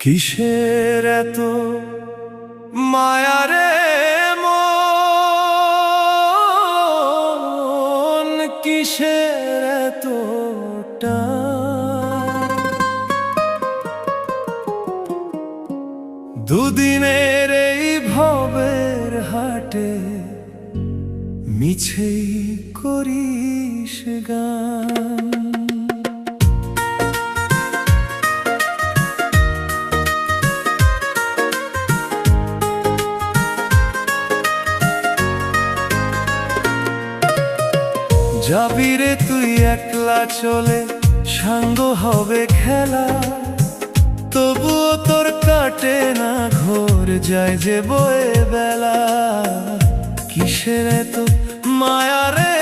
কিসের এত মায়া রে মন, কিসের এত টান? দুদিনের এই ভবের হাটে মিছেই করিস গান। যাবি রে তুই একলা চলে, সাঙ্গ হবে খেলা, তবুও তোর কাটে না ঘোর, যায় যে বয়ে বেলা। কিসের এত মায়া রে